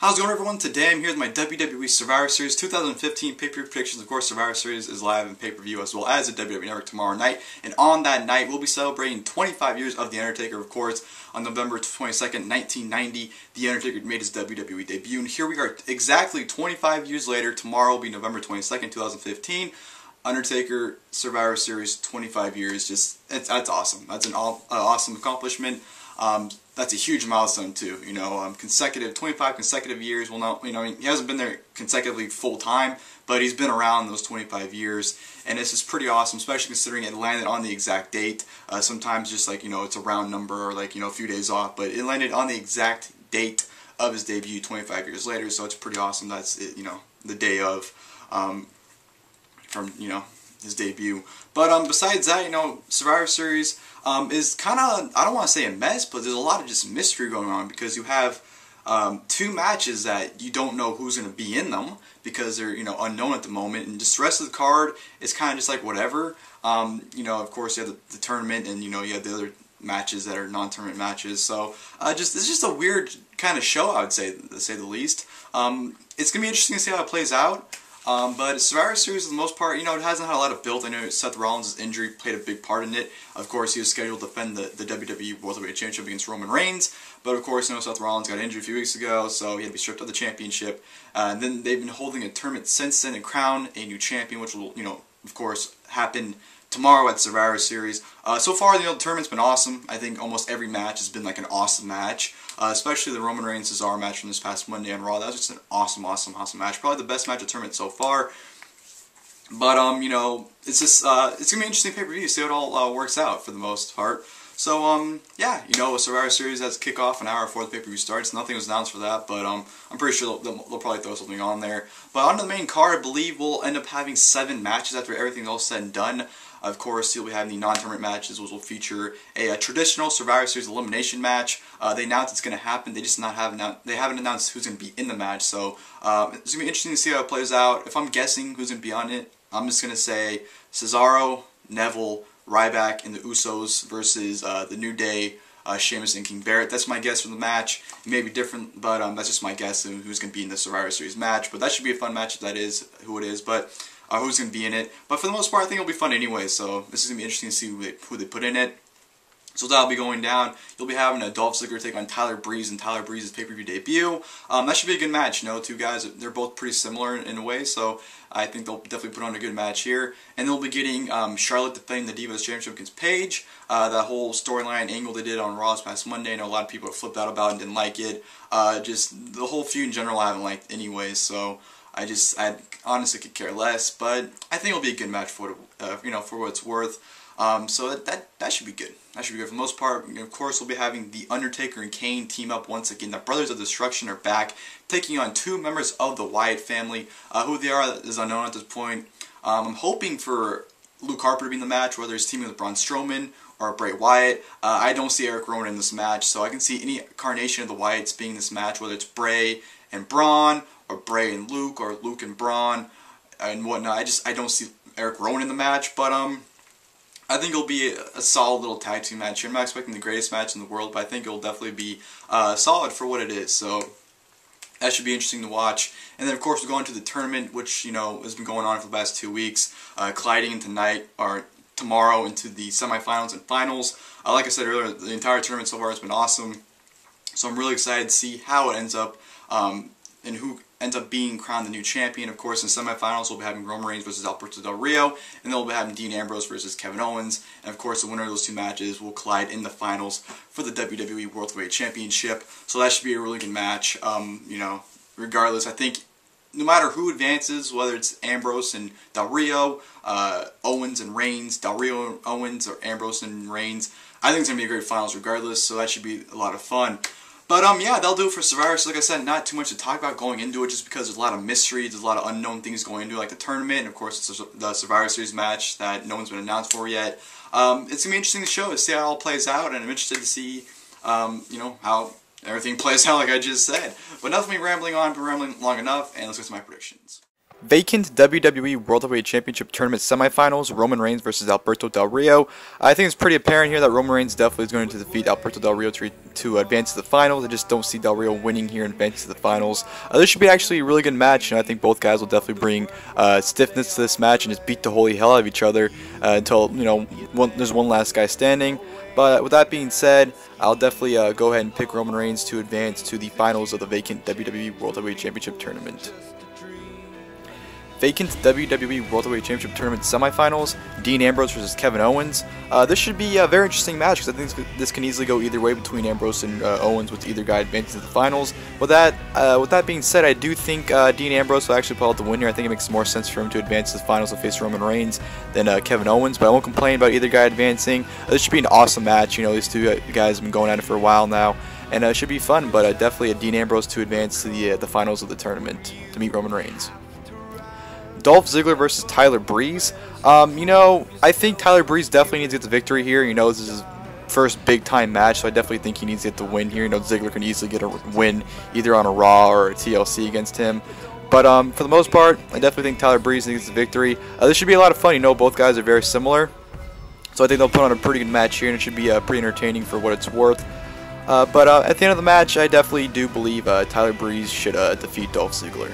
How's it going, everyone? Today I'm here with my WWE Survivor Series 2015 pay-per-view predictions. Of course, Survivor Series is live in pay-per-view as well as the WWE Network tomorrow night. And on that night, we'll be celebrating 25 years of The Undertaker. Of course, on November 22nd, 1990, The Undertaker made his WWE debut. And here we are exactly 25 years later. Tomorrow will be November 22nd, 2015. Undertaker Survivor Series 25 years. That's awesome. That's an awesome accomplishment. That's a huge milestone too. 25 consecutive years. Well, no, he hasn't been there consecutively full time, but he's been around those 25 years, and this is pretty awesome, especially considering it landed on the exact date. Sometimes just it's a round number or a few days off, but it landed on the exact date of his debut 25 years later. So it's pretty awesome. That's it, the day of from his debut. But besides that, Survivor Series is kind of, I don't want to say a mess, but there's a lot of just mystery going on because you have two matches that you don't know who's going to be in them because they're unknown at the moment, and just the rest of the card is kind of just like whatever. Of course you have the tournament, and you have the other matches that are non-tournament matches. So it's just a weird kind of show, I would say, to say the least. It's gonna be interesting to see how it plays out. But Survivor Series, for the most part, it hasn't had a lot of build. I know Seth Rollins' injury played a big part in it. Of course, he was scheduled to defend the WWE World Heavyweight Championship against Roman Reigns. But of course, Seth Rollins got injured a few weeks ago, so he had to be stripped of the championship. And then they've been holding a tournament since then and crown a new champion, which will, of course, happen tomorrow at Survivor Series. So far, the tournament's been awesome. I think almost every match has been an awesome match. Especially the Roman Reigns Cesaro match from this past Monday on Raw. That was just an awesome match. Probably the best match of the tournament so far. But it's just it's gonna be interesting pay-per-view to see how it all works out for the most part. So yeah, Survivor Series has kickoff an hour before the pay-per-view starts. Nothing was announced for that, but I'm pretty sure they'll probably throw something on there. But on the main card, I believe we'll end up having 7 matches after everything's all said and done. Of course, you'll be having the non-tournament matches, which will feature a traditional Survivor Series elimination match. They announced it's going to happen. They haven't announced who's going to be in the match. So it's going to be interesting to see how it plays out. If I'm guessing who's going to be on it, I'm just going to say Cesaro, Neville, Ryback, and the Usos versus the New Day, Sheamus and King Barrett. That's my guess for the match. It may be different, but that's just my guess of who's going to be in the Survivor Series match. But that should be a fun match if that is who it is. But who's going to be in it. But for the most part, I think it'll be fun anyway, so this is going to be interesting to see who they put in it. So that'll be going down. You'll be having a Dolph Ziggler take on Tyler Breeze in Tyler Breeze's pay-per-view debut. That should be a good match. Two guys, they're both pretty similar in a way, so I think they'll definitely put on a good match here. And they'll be getting Charlotte defending the Divas Championship against Paige. That whole storyline angle they did on Raw this past Monday, I know a lot of people have flipped out about it and didn't like it. Just the whole feud in general I haven't liked anyway, so I honestly could care less, but I think it'll be a good match for for what it's worth. So that should be good. That should be good for the most part. Of course, we'll be having the Undertaker and Kane team up once again. The Brothers of Destruction are back, taking on 2 members of the Wyatt family. Who they are is unknown at this point. I'm hoping for Luke Harper to be in the match, whether he's teaming with Braun Strowman or Bray Wyatt. I don't see Eric Rowan in this match, so I can see any incarnation of the Wyatts being in this match, whether it's Bray and Braun, or Bray and Luke, or Luke and Braun, and whatnot. I don't see Eric Rowan in the match, but I think it'll be a solid little tag team match. I'm not expecting the greatest match in the world, but I think it'll definitely be solid for what it is. So that should be interesting to watch. And then of course we'll go into the tournament, which has been going on for the past 2 weeks, colliding tonight or tomorrow into the semifinals and finals. Like I said earlier, the entire tournament so far has been awesome. So I'm really excited to see how it ends up and who ends up being crowned the new champion. Of course, in semifinals, we'll be having Roman Reigns versus Alberto Del Rio, and then we'll be having Dean Ambrose versus Kevin Owens. And of course, the winner of those 2 matches will collide in the finals for the WWE World Heavyweight Championship. So that should be a really good match. Regardless, I think no matter who advances, whether it's Ambrose and Del Rio, Owens and Reigns, Del Rio and Owens, or Ambrose and Reigns, I think it's going to be a great finals regardless, so that should be a lot of fun. But yeah, that'll do it for Survivor. So like I said, not too much to talk about going into it, just because there's a lot of mystery, there's a lot of unknown things going into it, like the tournament, and of course it's the Survivor Series match that no one's been announced for yet. It's going to be interesting to show, to see how it all plays out, and I'm interested to see, how everything plays out like I just said. But enough of me rambling on, I've been rambling long enough, and let's get to my predictions. Vacant WWE World Heavyweight Championship Tournament Semifinals, Roman Reigns versus Alberto Del Rio. I think it's pretty apparent here that Roman Reigns definitely is going to defeat Alberto Del Rio to advance to the finals. I just don't see Del Rio winning here and advancing to the finals. This should be actually a really good match, and I think both guys will definitely bring stiffness to this match and just beat the holy hell out of each other until, there's one last guy standing. But with that being said, I'll definitely go ahead and pick Roman Reigns to advance to the finals of the Vacant WWE World Heavyweight Championship Tournament. Vacant WWE World Heavyweight Championship Tournament Semifinals, Dean Ambrose versus Kevin Owens. This should be a very interesting match because I think this can easily go either way between Ambrose and Owens, with either guy advancing to the finals. With that being said, I do think Dean Ambrose will actually pull out the win here. I think it makes more sense for him to advance to the finals and face Roman Reigns than Kevin Owens, but I won't complain about either guy advancing. This should be an awesome match. These two guys have been going at it for a while now, and it should be fun, but definitely a Dean Ambrose to advance to the finals of the tournament to meet Roman Reigns. Dolph Ziggler versus Tyler Breeze. I think Tyler Breeze definitely needs to get the victory here. This is his first big time match, so I definitely think he needs to get the win here. Ziggler can easily get a win either on a Raw or a TLC against him. But for the most part, I definitely think Tyler Breeze needs the victory. This should be a lot of fun. Both guys are very similar, so I think they'll put on a pretty good match here, and it should be pretty entertaining for what it's worth. But at the end of the match, I definitely do believe Tyler Breeze should defeat Dolph Ziggler.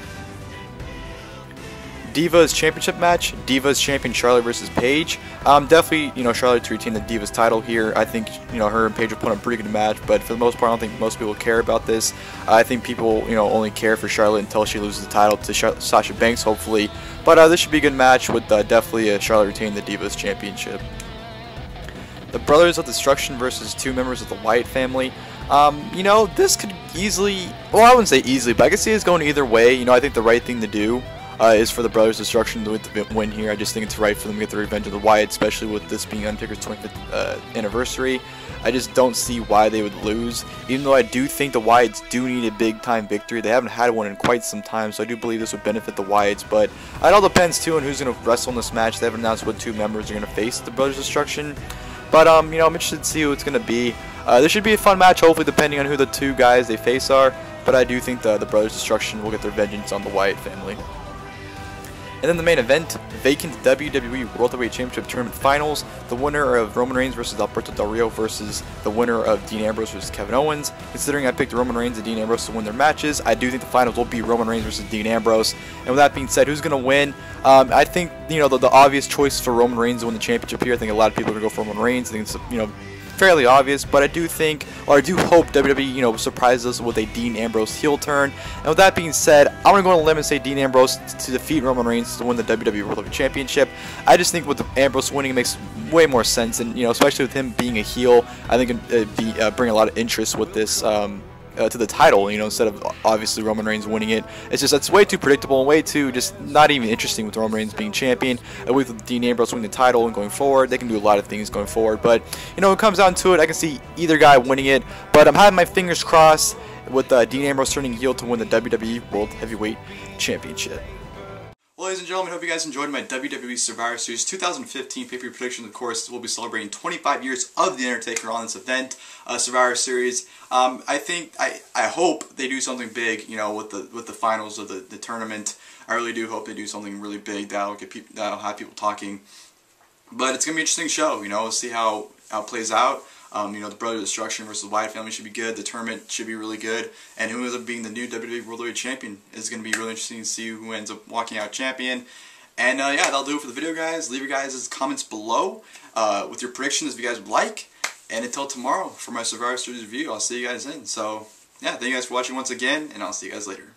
Divas Championship match, Divas Champion Charlotte versus Paige. Definitely, Charlotte to retain the Divas title here. I think, her and Paige will put on a pretty good match, but for the most part, I don't think most people care about this. I think people, only care for Charlotte until she loses the title to Sasha Banks, hopefully. But this should be a good match with definitely Charlotte retaining the Divas Championship. The Brothers of Destruction versus two members of the Wyatt family. This could easily, well, I wouldn't say easily, but I could see it's going either way. I think the right thing to do is for the Brothers of Destruction to win here. I just think it's right for them to get the revenge of the Wyatt, especially with this being Undertaker's 25th anniversary. I just don't see why they would lose, even though I do think the Wyatts do need a big-time victory. They haven't had one in quite some time, so I do believe this would benefit the Wyatts, but it all depends, too, on who's going to wrestle in this match. They haven't announced what two members are going to face the Brothers of Destruction, but, I'm interested to see who it's going to be. This should be a fun match, hopefully, depending on who the two guys they face are, but I do think the Brothers of Destruction will get their vengeance on the Wyatt family. And then the main event, Vacant WWE World Heavyweight Championship Tournament Finals, the winner of Roman Reigns versus Alberto Del Rio versus the winner of Dean Ambrose versus Kevin Owens. Considering I picked Roman Reigns and Dean Ambrose to win their matches, I do think the finals will be Roman Reigns versus Dean Ambrose. And with that being said, who's going to win? I think, the obvious choice for Roman Reigns to win the championship here. I think a lot of people are going to go for Roman Reigns. I think it's, fairly obvious, but I do think, or I do hope WWE, surprises us with a Dean Ambrose heel turn. And with that being said, I'm going to go on a limb and say Dean Ambrose to defeat Roman Reigns to win the WWE World Heavyweight Championship. I just think with Ambrose winning, it makes way more sense, and especially with him being a heel, I think it'd bring a lot of interest with this. To the title, instead of obviously Roman Reigns winning it. It's way too predictable and way too just not even interesting with Roman Reigns being champion. With Dean Ambrose winning the title and going forward, they can do a lot of things going forward. But when it comes down to it, I can see either guy winning it. But I'm having my fingers crossed with Dean Ambrose turning heel to win the WWE World Heavyweight Championship. Well, ladies and gentlemen, hope you guys enjoyed my WWE Survivor Series 2015 pay-per-view predictions. Of course, we'll be celebrating 25 years of The Undertaker on this event, Survivor Series. I hope they do something big, with the finals of the tournament. I really do hope they do something really big that'll have people talking. But it's gonna be an interesting show, we'll see how it plays out. The Brothers of Destruction versus the Wyatt family should be good. The tournament should be really good. And who ends up being the new WWE World Heavyweight Champion is going to be really interesting to see who ends up walking out champion. And yeah, that'll do it for the video, guys. Leave your guys' comments below with your predictions if you guys would like. And until tomorrow for my Survivor Series review, I'll see you guys then. So yeah, thank you guys for watching once again, and I'll see you guys later.